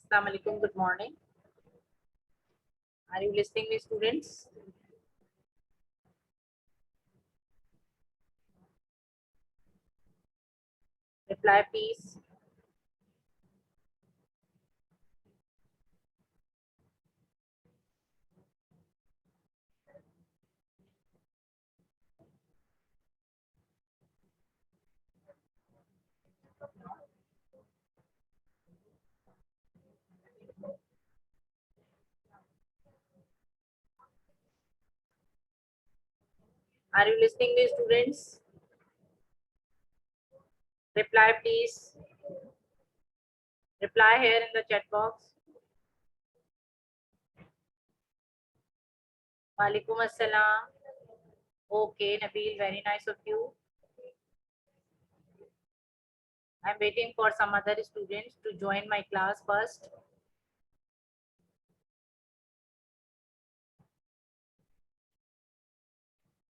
Assalamu alaikum, good morning. Are you listening, me students? Reply, please. Are you listening, me students? Reply, please. Reply here in the chat box. Walaikum assalam. Okay, Nabil, very nice of you. I'm waiting for some other students to join my class first.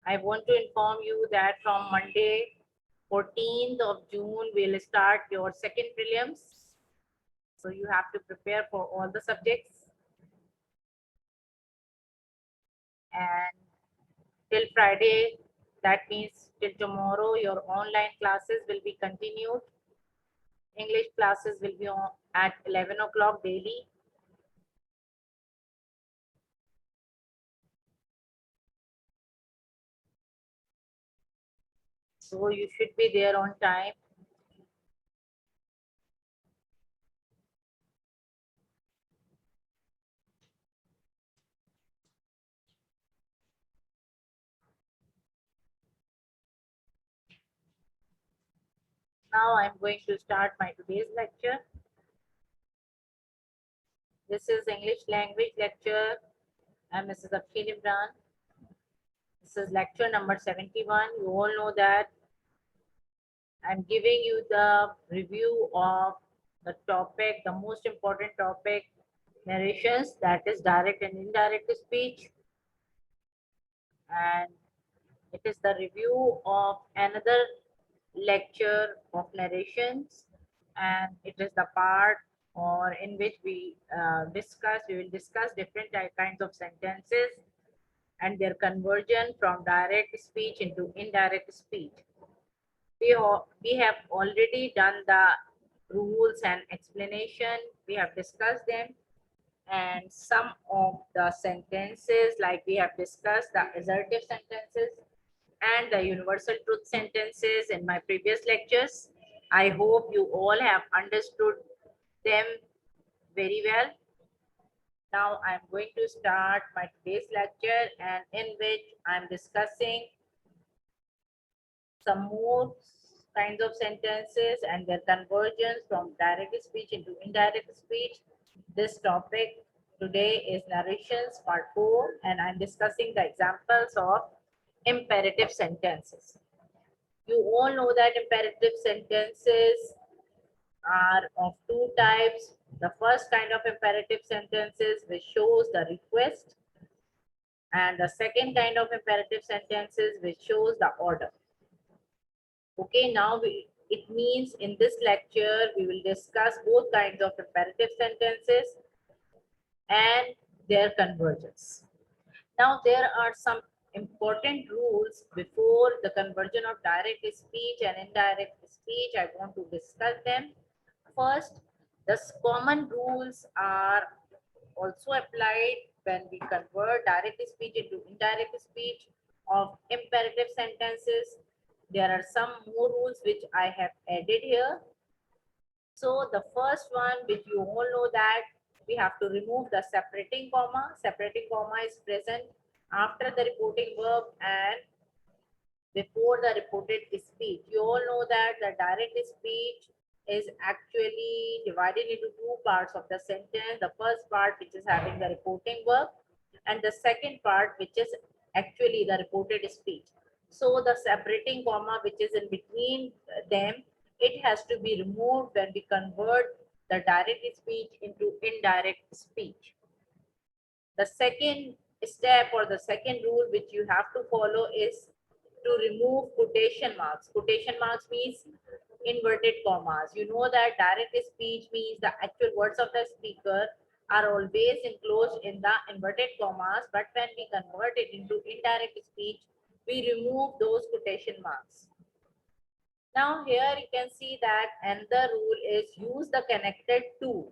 I want to inform you that from Monday, 14th of June, we'll start your second prelims. So you have to prepare for all the subjects. And till Friday, that means till tomorrow, your online classes will be continued. English classes will be on at 11 o'clock daily. So you should be there on time. Now I'm going to start my today's lecture. This is English language lecture. I'm Mrs. Akhil Imran. This is lecture number 71. You all know that I'm giving you the review of the topic, the most important topic, narrations, that is direct and indirect speech. And it is the review of another lecture of narrations, and it is the part or in which we will discuss different kinds of sentences and their conversion from direct speech into indirect speech. We have already done the rules and explanation. We have discussed them, and some of the sentences, like we have discussed the assertive sentences and the universal truth sentences in my previous lectures. I hope you all have understood them very well. Now I'm going to start my today's lecture, and in which I'm discussing some more kinds of sentences and their conversions from direct speech into indirect speech. This topic today is narrations part 4, and I'm discussing the examples of imperative sentences. You all know that imperative sentences are of two types. The first kind of imperative sentences which shows the request, and the second kind of imperative sentences which shows the order. Okay, now it means in this lecture we will discuss both kinds of imperative sentences and their convergence. Now there are some important rules before the conversion of direct speech and indirect speech. I want to discuss them. First, the common rules are also applied when we convert direct speech into indirect speech of imperative sentences. There are some more rules which I have added here. So the first one, which you all know, that we have to remove the separating comma. Separating comma is present after the reporting verb and before the reported speech. You all know that the direct speech is actually divided into two parts of the sentence. The first part, which is having the reporting verb, and the second part, which is actually the reported speech. So the separating comma, which is in between them, it has to be removed when we convert the direct speech into indirect speech. The second step or the second rule which you have to follow is to remove quotation marks. Quotation marks means inverted commas. You know that direct speech means the actual words of the speaker are always enclosed in the inverted commas, but when we convert it into indirect speech, we remove those quotation marks. Now here you can see that another rule is use the connected to.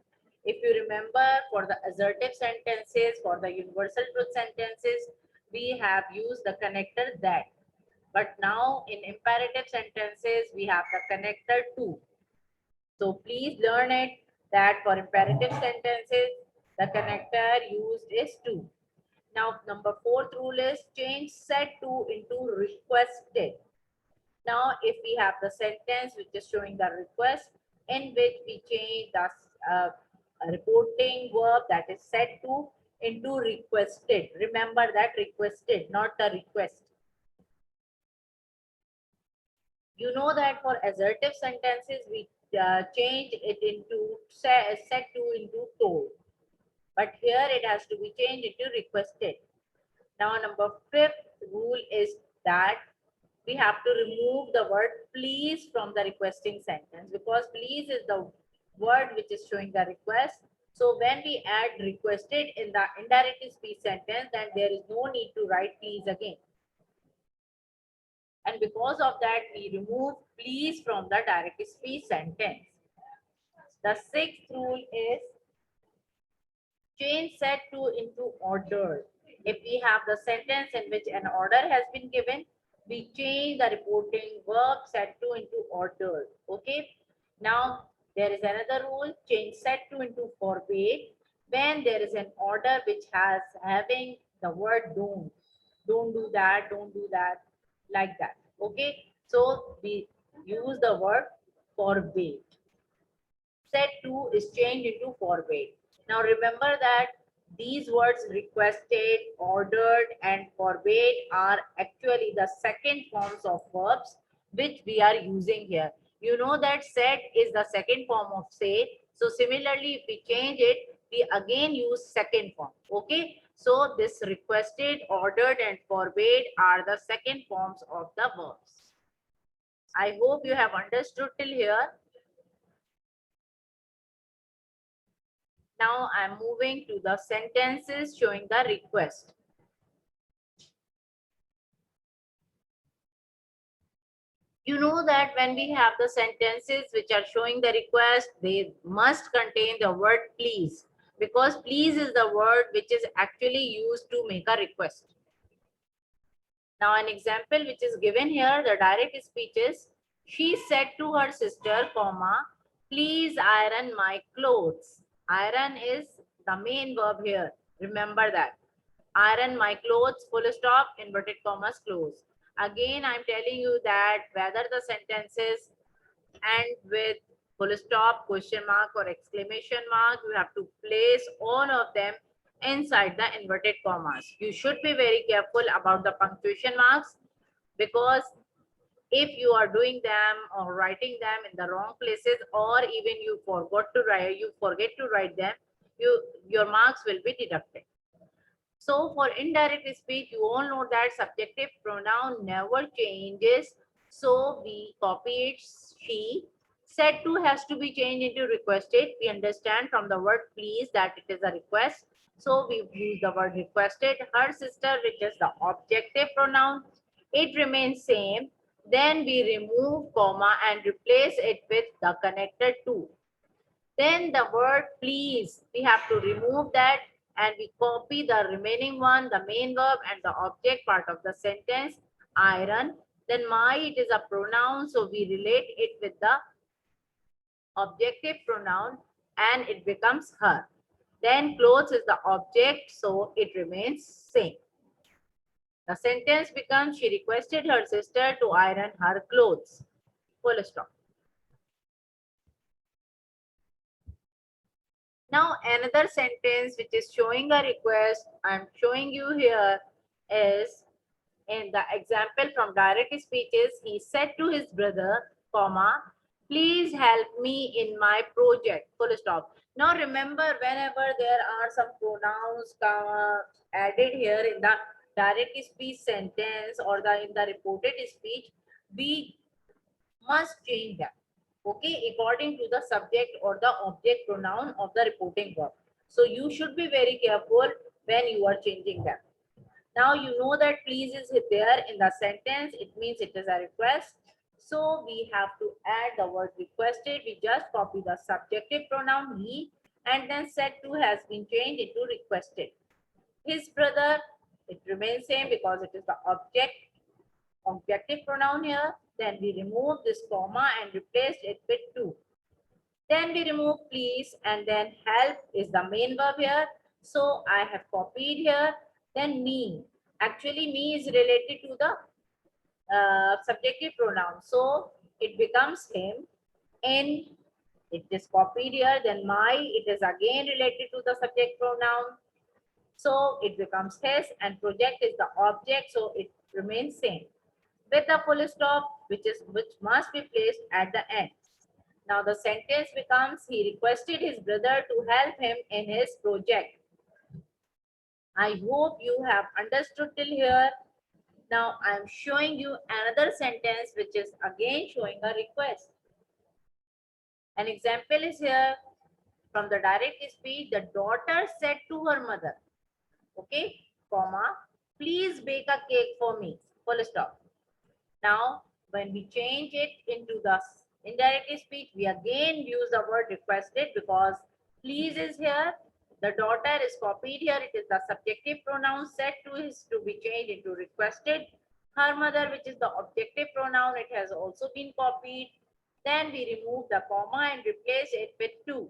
If you remember, for the assertive sentences, for the universal truth sentences, we have used the connector that. But now in imperative sentences, we have the connector to. So please learn it that for imperative sentences, the connector used is to. Now number fourth rule is change said to into requested. Now, if we have the sentence which is showing the request, in which we change the reporting verb that is said to into requested. Remember that requested, not the request. You know that for assertive sentences, we change it into said to into told. But here it has to be changed into requested. Now, number fifth rule is that we have to remove the word please from the requesting sentence, because please is the word which is showing the request. So when we add requested in the indirect speech sentence, then there is no need to write please again. And because of that, we remove please from the direct speech sentence. The sixth rule is change said to into ordered. If we have the sentence in which an order has been given, we change the reporting verb said to into ordered. Okay. Now there is another rule, change said to into forbade. When there is an order which has having the word don't do that, don't do that, like that. Okay. So we use the word forbade. Said to is changed into forbade. Now remember that these words requested, ordered, and forbade are actually the second forms of verbs which we are using here. You know that said is the second form of say. So similarly, if we change it, we again use second form. Okay. So this requested, ordered, and forbade are the second forms of the verbs. I hope you have understood till here. Now I'm moving to the sentences showing the request. You know that when we have the sentences which are showing the request, they must contain the word please, because please is the word which is actually used to make a request. Now an example which is given here, the direct speech is, she said to her sister, comma, please iron my clothes. Iron is the main verb here. Remember that. Iron my clothes, full stop, inverted commas, close. Again, I'm telling you that whether the sentences end with full stop, question mark, or exclamation mark, you have to place all of them inside the inverted commas. You should be very careful about the punctuation marks, because if you are doing them or writing them in the wrong places, or even you forget to write them, your marks will be deducted. So for indirect speech, you all know that subjective pronoun never changes. So we copy it, she. Said to has to be changed into requested. We understand from the word please that it is a request. So we use the word requested. Her sister, which is the objective pronoun, it remains same. Then we remove comma and replace it with the connector to. Then the word please, we have to remove that and we copy the remaining one, the main verb and the object part of the sentence, iron. Then my, it is a pronoun, so we relate it with the objective pronoun and it becomes her. Then clothes is the object, so it remains same. The sentence becomes, she requested her sister to iron her clothes. Full stop. Now another sentence which is showing a request, I'm showing you here, is in the example from direct speeches. He said to his brother, comma, please help me in my project, full stop. Now remember, whenever there are some pronouns added here in the direct speech sentence or in the reported speech, we must change them. okay, according to the subject or the object pronoun of the reporting verb. So you should be very careful when you are changing them. Now you know that please is there in the sentence. It means it is a request. So we have to add the word requested. We just copy the subjective pronoun he and then said to has been changed into requested. His brother, it remains same because it is the objective pronoun here. Then we remove this comma and replace it with to. Then we remove please and then help is the main verb here. So I have copied here. Then me. Actually, me is related to the subjective pronoun. So it becomes him. In it is copied here. Then my, it is again related to the subject pronoun. So it becomes his, and project is the object. So it remains same. With the full stop, which must be placed at the end. Now the sentence becomes, he requested his brother to help him in his project. I hope you have understood till here. Now I am showing you another sentence which is again showing a request. An example is here from the direct speech. The daughter said to her mother, okay, comma, please bake a cake for me, full stop. Now, when we change it into the indirect speech, we again use the word requested because please is here. The daughter is copied here. It is the subjective pronoun. Said to is to be changed into requested. Her mother, which is the objective pronoun, it has also been copied. Then we remove the comma and replace it with to.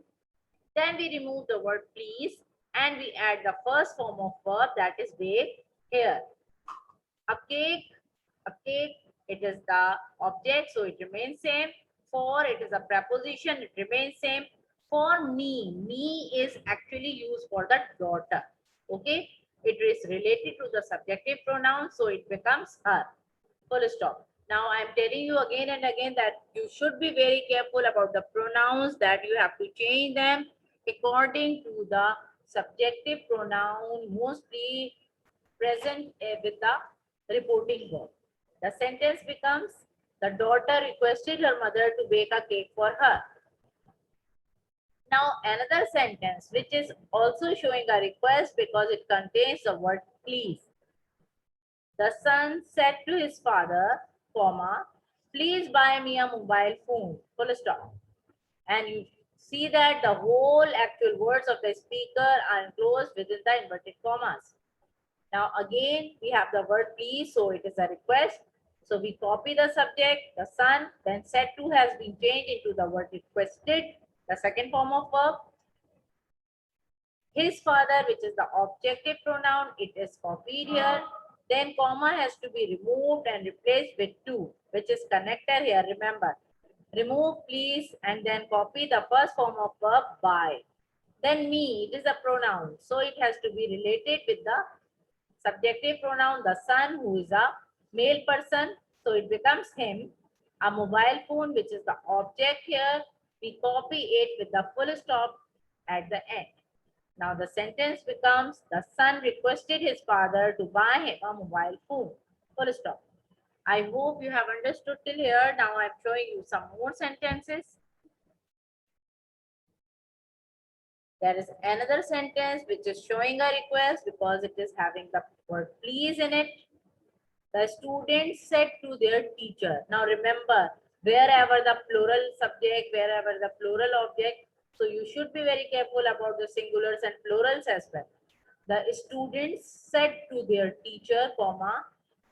Then we remove the word please and we add the first form of verb, that is bake here. A cake, it is the object, so it remains same. For, it is a preposition, it remains same. For me is actually used for the daughter. Okay, it is related to the subjective pronoun, so it becomes her. Full stop. Now I am telling you again and again that you should be very careful about the pronouns, that you have to change them according to the subjective pronoun mostly present with the reporting verb. The sentence becomes, the daughter requested her mother to bake a cake for her. Now another sentence which is also showing a request because it contains the word please. The son said to his father, comma, please buy me a mobile phone, full stop. And you see that the whole actual words of the speaker are enclosed within the inverted commas. Now again, we have the word please, so it is a request. So we copy the subject, the son, then said to has been changed into the word requested, the second form of verb. His father, which is the objective pronoun, it is copied here. Then comma has to be removed and replaced with to, which is connector here, remember. Remove please and then copy the first form of verb by. Then me, it is a pronoun, so it has to be related with the subjective pronoun, the son, who is a male person, so it becomes him. A mobile phone, which is the object here, we copy it with the full stop at the end. Now the sentence becomes, the son requested his father to buy him a mobile phone, full stop. I hope you have understood till here. Now I'm showing you some more sentences. There is another sentence which is showing a request because it is having the word please in it. The students said to their teacher. Now remember, wherever the plural subject, wherever the plural object, so you should be very careful about the singulars and plurals as well. The students said to their teacher, comma,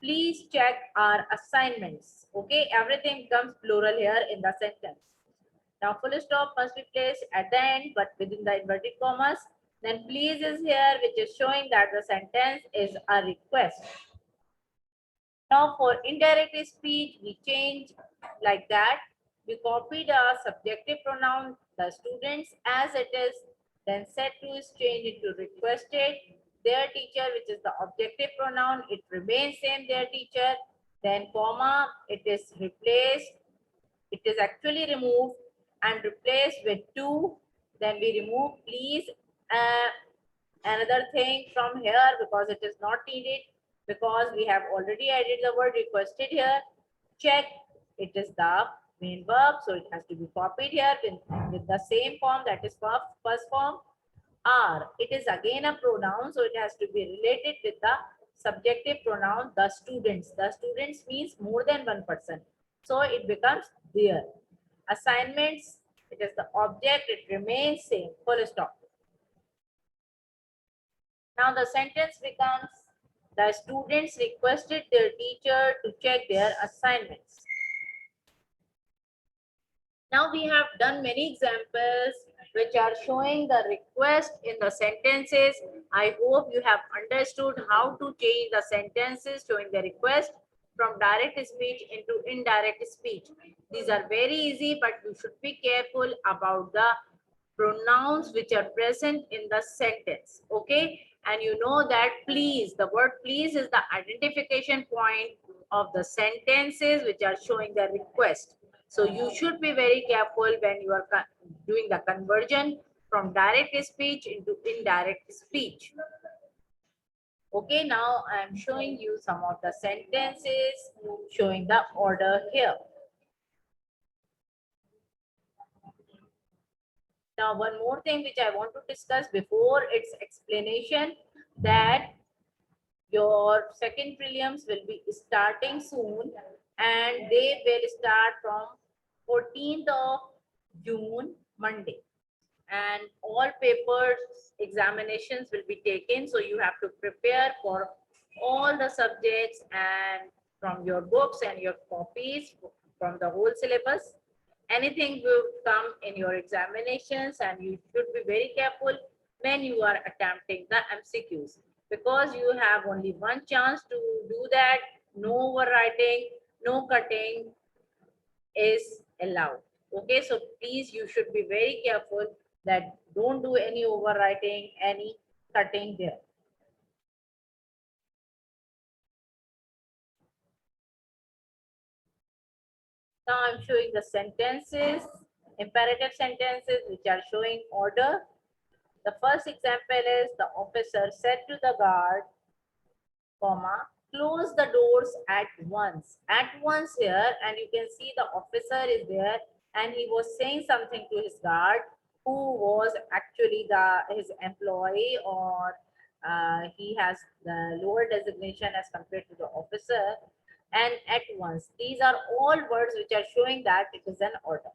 please check our assignments. Okay, everything becomes plural here in the sentence. Now full stop must be placed at the end, but within the inverted commas. Then please is here, which is showing that the sentence is a request. Now for indirect speech, we change like that. We copy the subjective pronoun, the students as it is, then said to is changed into requested. Their teacher, which is the objective pronoun, it remains same, their teacher. Then comma, it is replaced. It is actually removed and replaced with to. Then we remove please. Another thing from here because it is not needed, because we have already added the word requested here. Check, it is the main verb, so it has to be copied here with the same form, that is first form. Are, it is again a pronoun, so it has to be related with the subjective pronoun the students. The students means more than one person, so it becomes their. Assignments, it is the object, it remains same, full stop. Now the sentence becomes, the students requested their teacher to check their assignments. Now we have done many examples which are showing the request in the sentences. I hope you have understood how to change the sentences showing the request from direct speech into indirect speech. These are very easy, but you should be careful about the pronouns which are present in the sentence. Okay, and you know that please, the word please is the identification point of the sentences which are showing the request. So you should be very careful when you are doing the conversion from direct speech into indirect speech. Okay, now I'm showing you some of the sentences showing the order here. Now, one more thing which I want to discuss before its explanation, that your second prelims will be starting soon and they will start from 14th of June, Monday. And all papers, examinations will be taken. So you have to prepare for all the subjects and from your books and your copies from the whole syllabus. Anything will come in your examinations, and you should be very careful when you are attempting the MCQs, because you have only one chance to do that. No overwriting, no cutting is allowed. Okay, so please, you should be very careful that don't do any overwriting, any cutting there. Now I'm showing the sentences, imperative sentences which are showing order. The first example is, the officer said to the guard, comma, close the doors at once. At once here, and you can see the officer is there and he was saying something to his guard, who was actually his employee, or he has the lower designation as compared to the officer. And at once, these are all words which are showing that it is an order.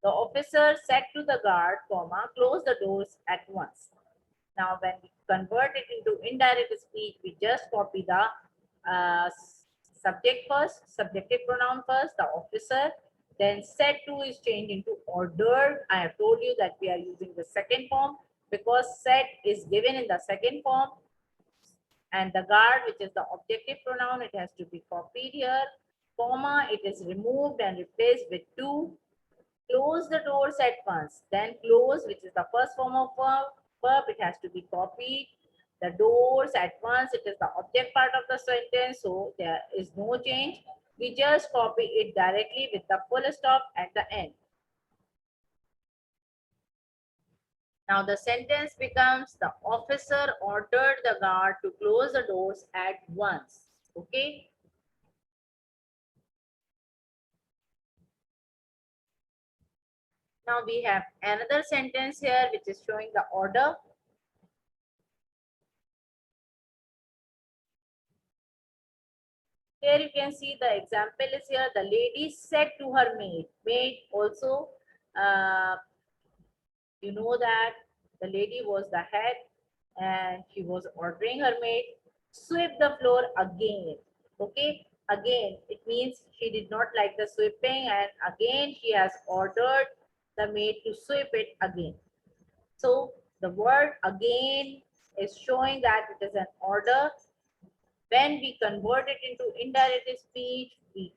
The officer said to the guard, comma, close the doors at once. Now, when we convert it into indirect speech, we just copy the subject first, subjective pronoun first, the officer, then said to is changed into ordered. I have told you that we are using the second form because said is given in the second form, and the guard, which is the objective pronoun, it has to be copied here, comma, it is removed and replaced with to. Close the doors at once. Then close, which is the first form of verb, it has to be copied. The doors at once, it is the object part of the sentence, so there is no change. We just copy it directly with the full stop at the end. Now the sentence becomes, the officer ordered the guard to close the doors at once. Okay. Now we have another sentence here which is showing the order. Here you can see the example is here. The lady said to her maid. Maid also, you know that the lady was the head and she was ordering her maid, sweep the floor again. Okay, again, it means she did not like the sweeping, and again she has ordered the maid to sweep it again. So the word again is showing that it is an order. When we convert it into indirect speech, we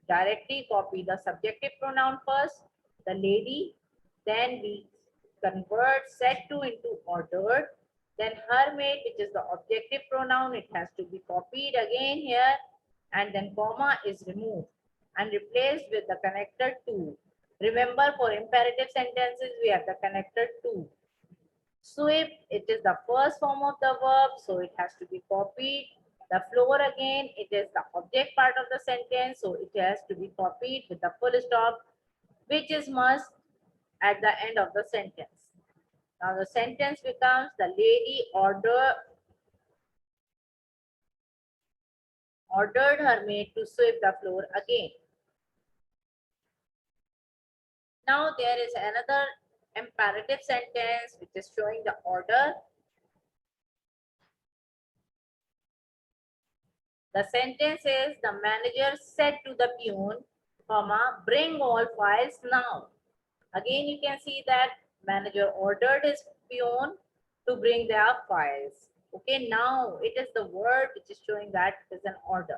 directly copy the subjective pronoun first, the lady, then we convert said to into ordered, then her maid, which is the objective pronoun, it has to be copied again here, and then comma is removed and replaced with the connector to. Remember, for imperative sentences, we have the connector to. Sweep, it is the first form of the verb, so it has to be copied. The floor again, it is the object part of the sentence, so it has to be copied with the full stop, which is must at the end of the sentence. Now the sentence becomes the lady ordered her maid to sweep the floor again. Now there is another imperative sentence which is showing the order. The sentence is the manager said to the peon, comma, bring all files now. Again, you can see that manager ordered his peon to bring their files. Okay, now it is the word which is showing that it is an order.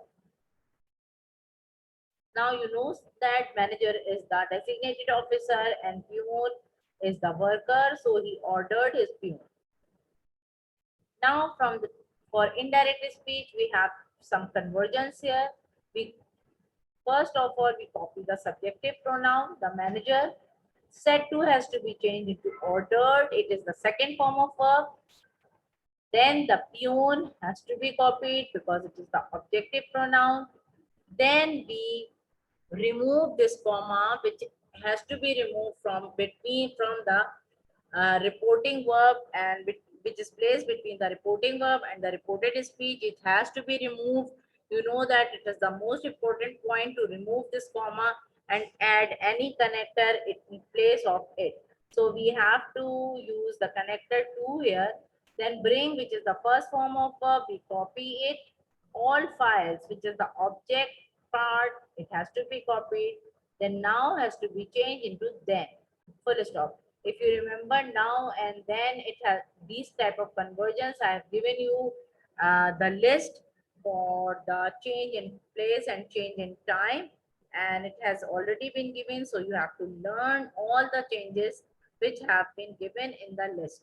Now you know that manager is the designated officer and peon is the worker, so he ordered his peon. Now for indirect speech, we have some conversions here. First of all, we copy the subjective pronoun, the manager. Said to has to be changed into ordered. It is the second form of verb. Then the peon has to be copied because it is the objective pronoun. Then we remove this comma, which has to be removed from the reporting verb, and which is placed between the reporting verb and the reported speech. It has to be removed. You know that it is the most important point to remove this comma and add any connector in place of it. So we have to use the connector to here. Then bring, which is the first form of verb, we copy it. All files, which is the object part, it has to be copied. Then now has to be changed into then. Full stop. If you remember now and then, it has these type of conversions. I have given you the list for the change in place and change in time, and it has already been given, so you have to learn all the changes which have been given in the list.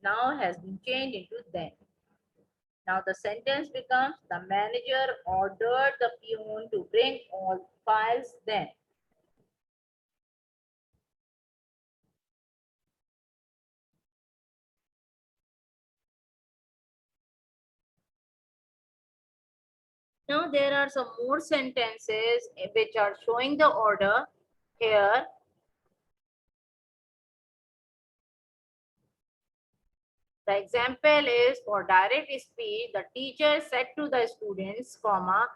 Now has been changed into then. Now the sentence becomes the manager ordered the peon to bring all files then. Now there are some more sentences which are showing the order here. The example is for direct speech, the teacher said to the students, comma,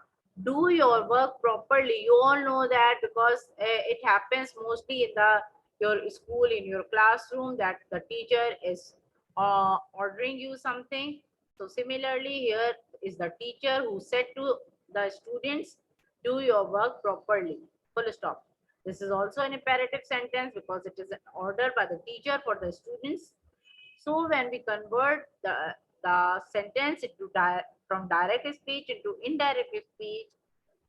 do your work properly. You all know that because it happens mostly in your school, in your classroom, that the teacher is ordering you something. So similarly, here is the teacher who said to the students, do your work properly. Full stop. This is also an imperative sentence because it is an order by the teacher for the students. So when we convert the sentence from direct speech into indirect speech,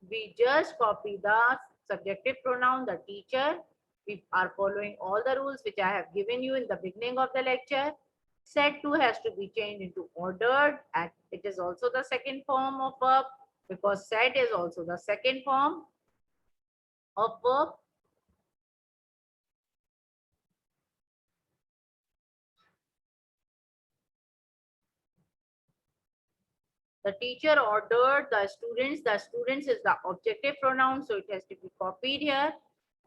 we just copy the subjective pronoun, the teacher. We are following all the rules which I have given you in the beginning of the lecture. Said to has to be changed into ordered, and it is also the second form of verb because said is also the second form of verb. The teacher ordered the students is the objective pronoun, so it has to be copied here.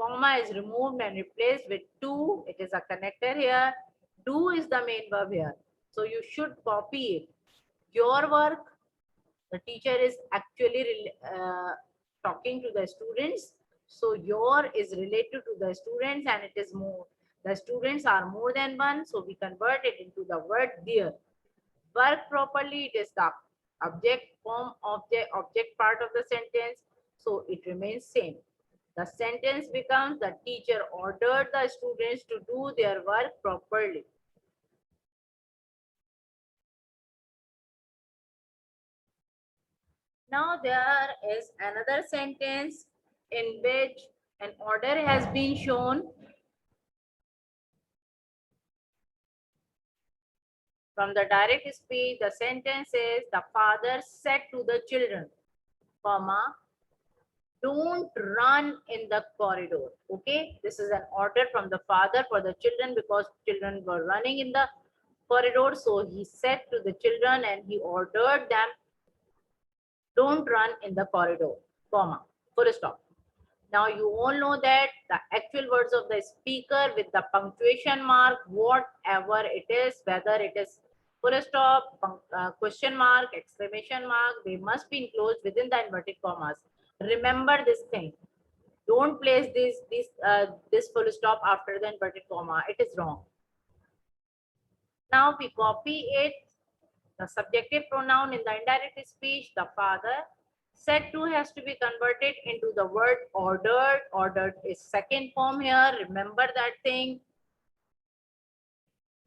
Comma is removed and replaced with to. It is a connector here. Do is the main verb here. So you should copy it. Your work, the teacher is actually talking to the students. So your is related to the students and it is more. The students are more than one, so we convert it into the word their. Work properly, it is the object part of the sentence, so it remains same. The sentence becomes the teacher ordered the students to do their work properly. Now there is another sentence in which an order has been shown. From the direct speech, the sentence is the father said to the children, comma, don't run in the corridor. Okay, this is an order from the father for the children because children were running in the corridor. So he said to the children and he ordered them, don't run in the corridor, comma, full stop. Now you all know that the actual words of the speaker with the punctuation mark, whatever it is, whether it is full stop, question mark, exclamation mark, they must be enclosed within the inverted commas. Remember this thing. Don't place this full stop after the inverted comma. It is wrong. Now we copy it. The subjective pronoun in the indirect speech, the father. Said to has to be converted into the word ordered. Ordered is second form here. Remember that thing.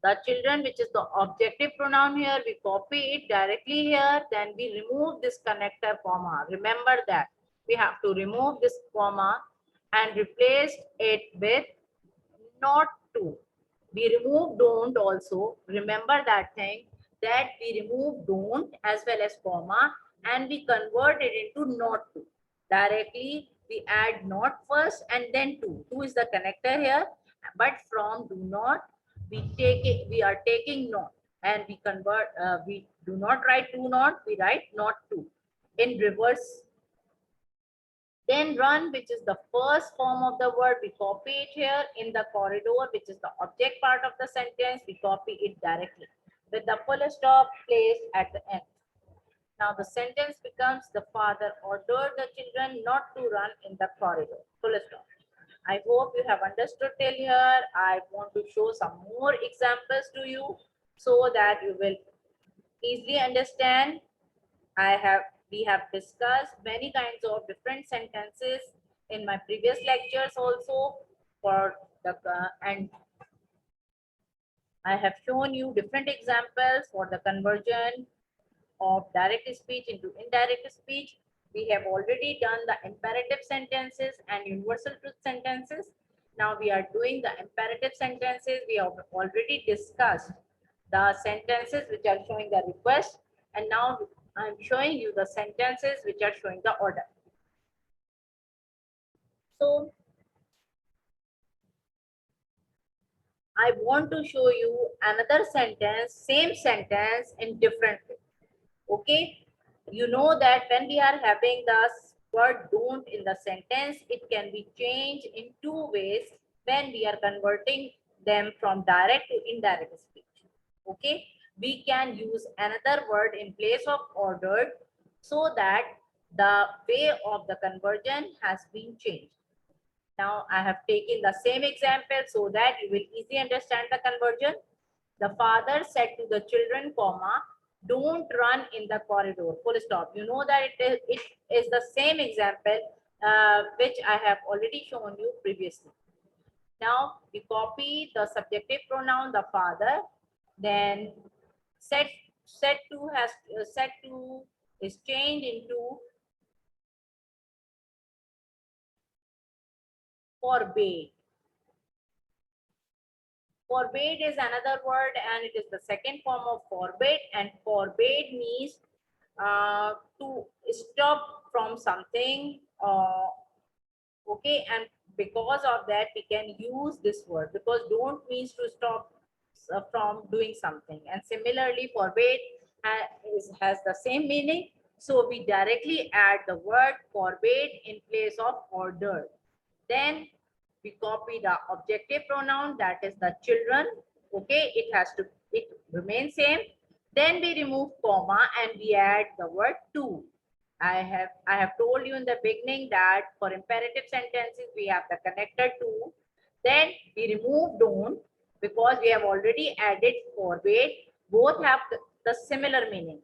The children, which is the objective pronoun here, we copy it directly here. Then we remove this connector comma. Remember that. We have to remove this comma and replace it with not to. We remove don't also. Remember that thing, that we remove don't as well as comma and we convert it into not to. Directly we add not first and then to. To is the connector here, but from do not we take it, we are taking not and we convert, we do not write do not, we write not to in reverse. Then run, which is the first form of the word, we copy it here. In the corridor, which is the object part of the sentence, we copy it directly with the full stop placed at the end. Now the sentence becomes, the father ordered the children not to run in the corridor. Full stop. I hope you have understood till here. I want to show some more examples to you so that you will easily understand. We have discussed many kinds of different sentences in my previous lectures also for the and I have shown you different examples for the conversion of direct speech into indirect speech. We have already done the imperative sentences and universal truth sentences. Now we are doing the imperative sentences. We have already discussed the sentences which are showing the request, and now I'm showing you the sentences which are showing the order. So I want to show you another sentence, same sentence in different way. Okay, you know that when we are having the word don't in the sentence, it can be changed in two ways when we are converting them from direct to indirect speech. Okay, we can use another word in place of ordered so that the way of the conversion has been changed. Now I have taken the same example so that you will easily understand the conversion. The father said to the children, comma, don't run in the corridor, full stop. You know that it is the same example which I have already shown you previously. Now we copy the subjective pronoun, the father, then said to is changed into forbade. Forbade is another word and it is the second form of forbade, and forbade means to stop from something. Okay, and because of that we can use this word, because don't means to stop from doing something, and similarly forbade has the same meaning. So we directly add the word forbade in place of ordered. Then we copy the objective pronoun, that is the children. Okay, it remains same. Then we remove comma and we add the word to. I have told you in the beginning that for imperative sentences we have the connector to. Then we remove don't because we have already added forbade. Both have the similar meaning.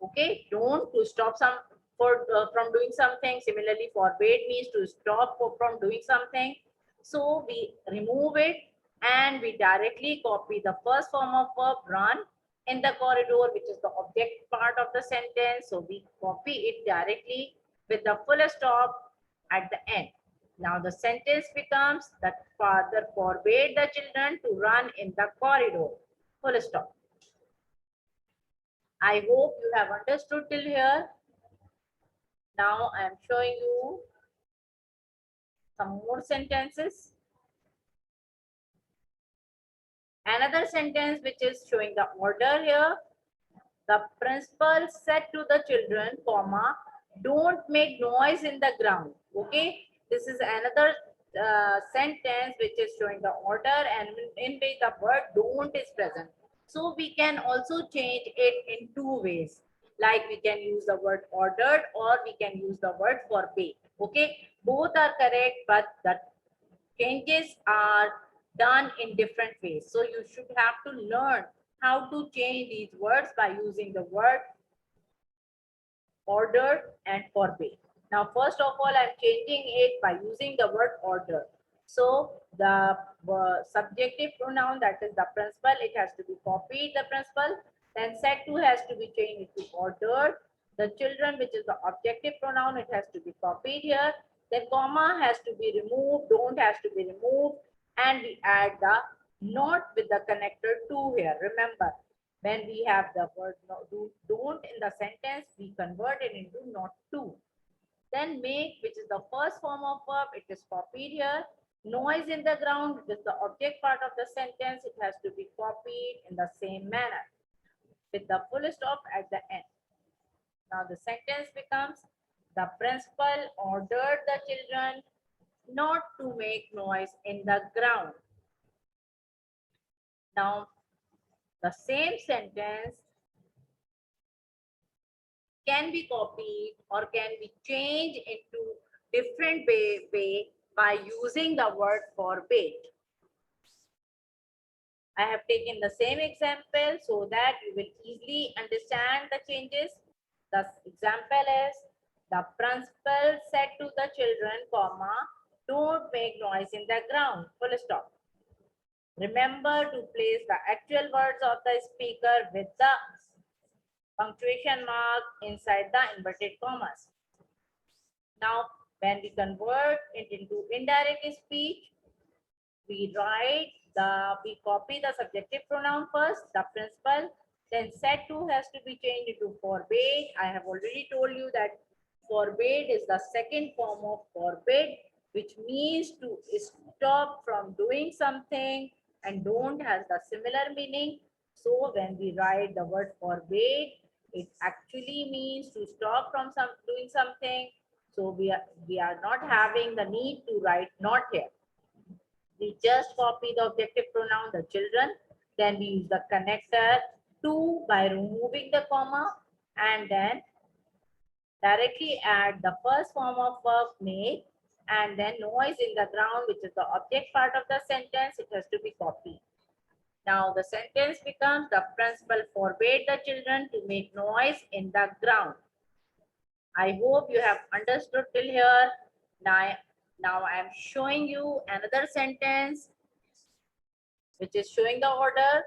Okay, don't to stop some from doing something. Similarly, forbade means to stop from doing something. So we remove it and we directly copy the first form of verb run in the corridor, which is the object part of the sentence. So we copy it directly with the full stop at the end. Now the sentence becomes that father forbade the children to run in the corridor. Full stop. I hope you have understood till here. Now I am showing you some more sentences. Another sentence which is showing the order here. The principal said to the children, comma, don't make noise in the ground. Okay, this is another sentence which is showing the order and in which the word don't is present. So we can also change it in two ways. Like we can use the word ordered or we can use the word forbade. Okay, both are correct, but the changes are done in different ways. So you should have to learn how to change these words by using the word ordered and forbade. Now, first of all, I'm changing it by using the word order. So the subjective pronoun, that is the principal, it has to be copied, the principal. Then said to has to be changed to ordered. The children, which is the objective pronoun, it has to be copied here. Then comma has to be removed, don't has to be removed. And we add the not with the connector to here. Remember, when we have the word don't in the sentence, we convert it into not to. Then make, which is the first form of verb, it is copied here. Noise in the ground, which is the object part of the sentence, it has to be copied in the same manner with the full stop at the end. Now the sentence becomes, the principal ordered the children not to make noise in the ground. Now the same sentence can be copied or can be changed into different way by using the word forbade. I have taken the same example so that you will easily understand the changes. The example is, the principal said to the children, comma, don't make noise in the ground, full stop. Remember to place the actual words of the speaker with the punctuation mark inside the inverted commas. Now, when we convert it into indirect speech, we copy the subjective pronoun first, the principal, then said to has to be changed into forbade. I have already told you that forbade is the second form of forbid, which means to stop from doing something, and don't has the similar meaning. So when we write the word forbade, it actually means to stop from doing something. So we are not having the need to write not here. We just copy the objective pronoun, the children, then we use the connector to by removing the comma, and then directly add the first form of verb make, and then noise in the ground, which is the object part of the sentence, it has to be copied. Now the sentence becomes, the principal forbade the children to make noise in the ground. I hope you have understood till here. Now I am showing you another sentence which is showing the order.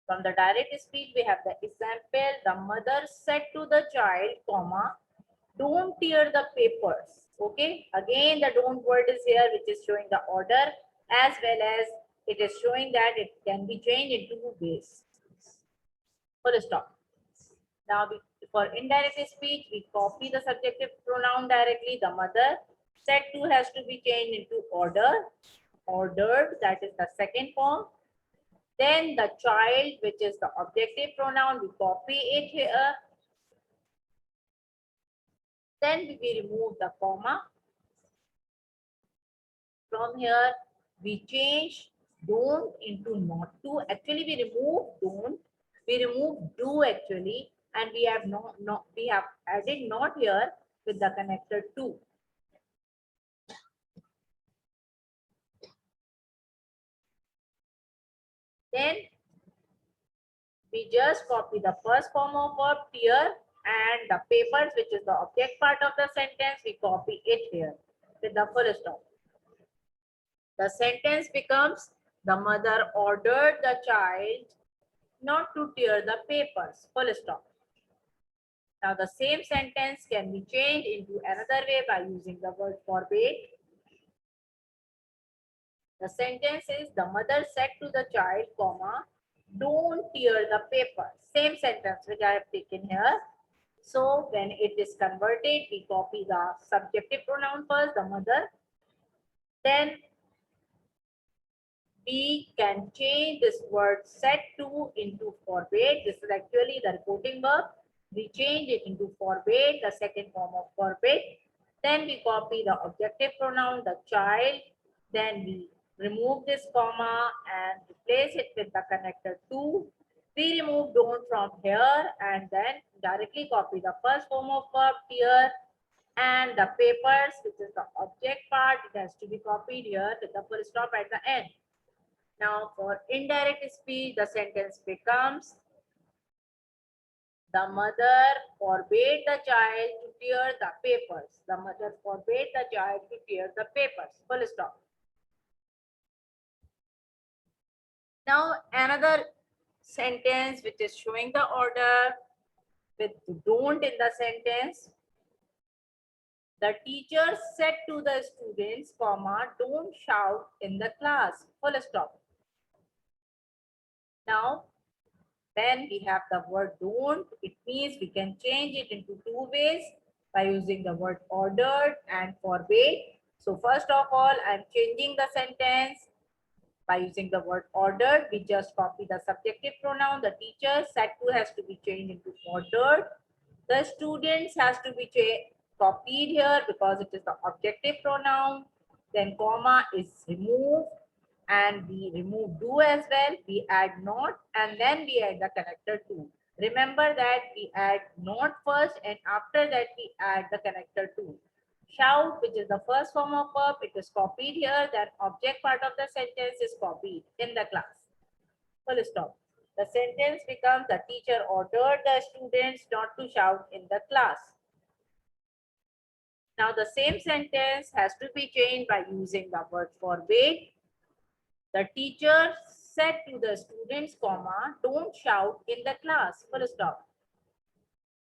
From the direct speech, we have the example, the mother said to the child, comma, don't tear the papers. Okay, again the don't word is here, which is showing the order, as well as it is showing that it can be changed into two ways. Full stop. Now for indirect speech, we copy the subjective pronoun directly, the mother. Said to has to be changed into order, ordered, that is the second form. Then the child, which is the objective pronoun, we copy it here. Then we remove the comma. From here, we change don't into not to. Actually, we remove don't. We remove do actually, and we have we have added not here with the connector to. Then we just copy the first form of verb here, and the papers, which is the object part of the sentence, we copy it here with the full stop. The sentence becomes, the mother ordered the child not to tear the papers, full stop. Now the same sentence can be changed into another way by using the word forbade. The sentence is, the mother said to the child, comma, don't tear the paper. Same sentence which I have taken here. So when it is converted, we copy the subjective pronoun first, the mother. Then we can change this word set to into forbade. This is actually the reporting verb. We change it into forbade, the second form of forbade. Then we copy the objective pronoun, the child. Then we remove this comma and replace it with the connector to. We remove don't from here and then directly copy the first form of verb here, and the papers, which is the object part, it has to be copied here with the full stop at the end. Now for indirect speech, the sentence becomes, the mother forbade the child to tear the papers. The mother forbade the child to tear the papers. Full stop. Now another sentence which is showing the order with don't in the sentence. The teacher said to the students, comma, don't shout in the class. Full stop. Now, then we have the word don't. It means we can change it into two ways by using the word ordered and forbade. So first of all, I'm changing the sentence by using the word ordered. We just copy the subjective pronoun. The teacher said to has to be changed into ordered. The students has to be copied here because it is the objective pronoun. Then comma is removed and we remove do as well. We add not and then we add the connector to. Remember that we add not first and after that we add the connector to. Shout, which is the first form of verb, it is copied here. Then object part of the sentence is copied in the class. Full stop. The sentence becomes, the teacher ordered the students not to shout in the class. Now the same sentence has to be changed by using the word forbade. The teacher said to the students, comma, don't shout in the class. Full stop.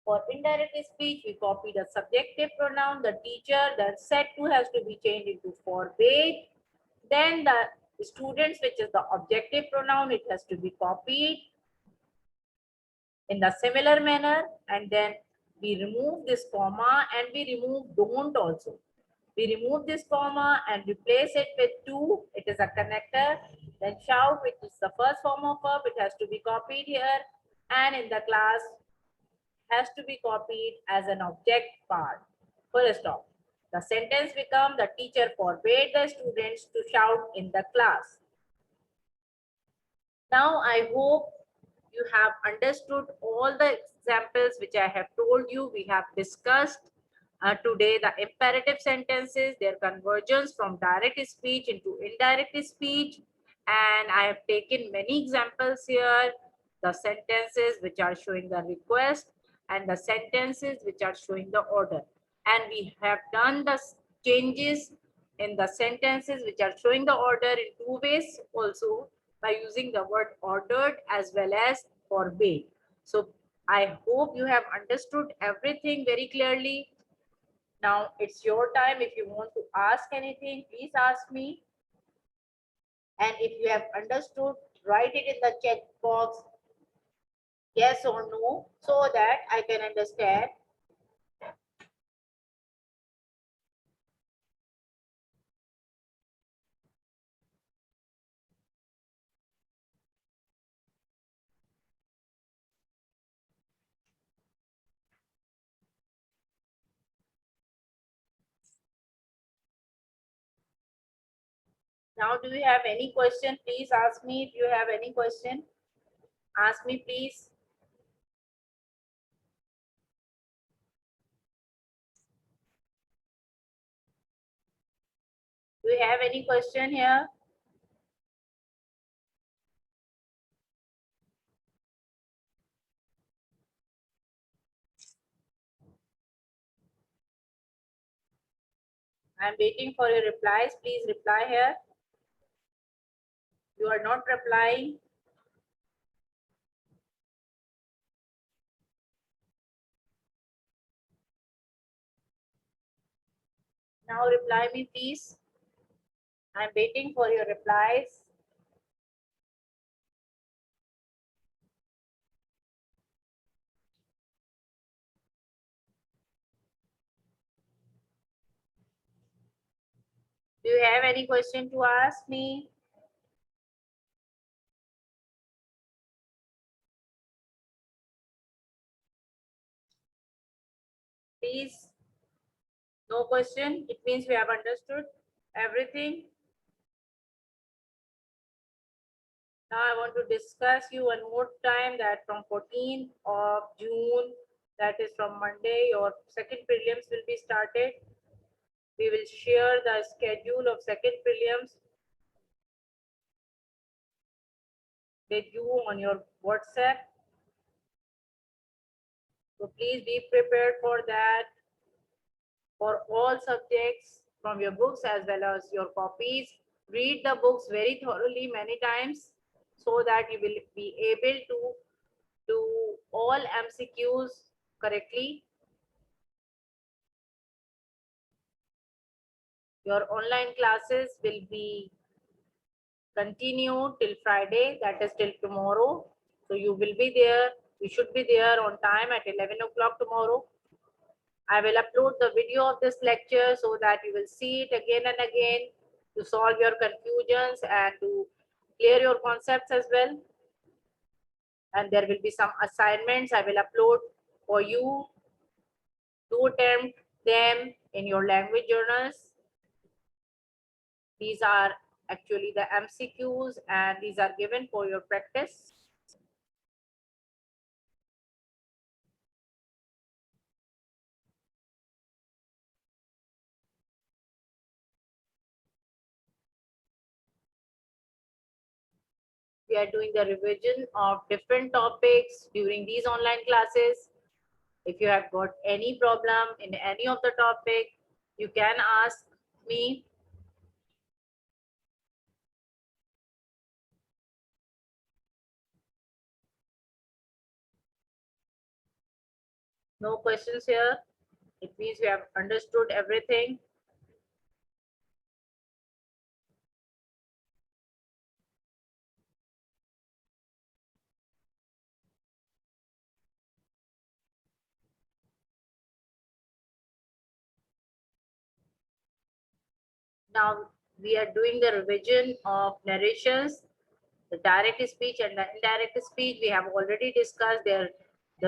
For indirect speech, we copy the subjective pronoun, the teacher, then said to has to be changed into forbade. Then the students, which is the objective pronoun, it has to be copied in the similar manner, and then we remove this comma and we remove don't also. We remove this comma and replace it with to. It is a connector. Then shout, which is the first form of verb, it has to be copied here, and in the class has to be copied as an object part. Full stop. The sentence becomes, the teacher forbade the students to shout in the class. Now I hope you have understood all the examples which I have told you. We have discussed today the imperative sentences, their conversions from direct speech into indirect speech. And I have taken many examples here, the sentences which are showing the request and the sentences which are showing the order. And we have done the changes in the sentences which are showing the order in two ways also, by using the word ordered as well as forbade. So I hope you have understood everything very clearly. Now it's your time. If you want to ask anything, please ask me. And if you have understood, write it in the chat box, yes or no, so that I can understand. Now, do you have any question? Please ask me. If you have any question, ask me, please. Do you have any question here? I'm waiting for your replies. Please reply here. You are not replying. Now reply me, please. I'm waiting for your replies. Do you have any question to ask me? please. No question. It means we have understood everything. Now I want to discuss you one more time that from 14th of June, that is from Monday, your second prelims will be started. We will share the schedule of second prelims with you on your WhatsApp. So please be prepared for that, for all subjects from your books as well as your copies. Read the books very thoroughly many times so that you will be able to do all MCQs correctly. Your online classes will be continued till Friday, that is till tomorrow. So you will be there, you should be there on time at 11 o'clock tomorrow. I will upload the video of this lecture so that you will see it again and again to solve your confusions and to clear your concepts as well. And there will be some assignments I will upload for you to attempt them in your language journals. These are actually the MCQs and these are given for your practice. We are doing the revision of different topics during these online classes. If you have got any problem in any of the topic, you can ask me. No questions here. It means we have understood everything. Now we are doing the revision of narrations, the direct speech and the indirect speech. We have already discussed the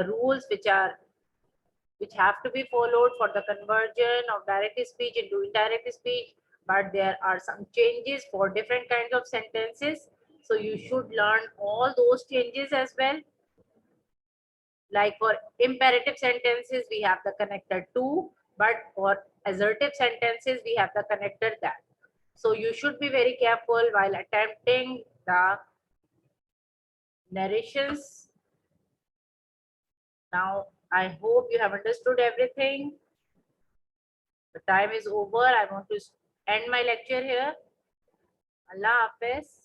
rules which have to be followed for the conversion of direct speech into indirect speech, but there are some changes for different kinds of sentences. So you should learn all those changes as well. Like for imperative sentences, we have the connector to, but for assertive sentences, we have the connector that. So you should be very careful while attempting the narrations. Now, I hope you have understood everything. The time is over. I want to end my lecture here. Allah Hafiz.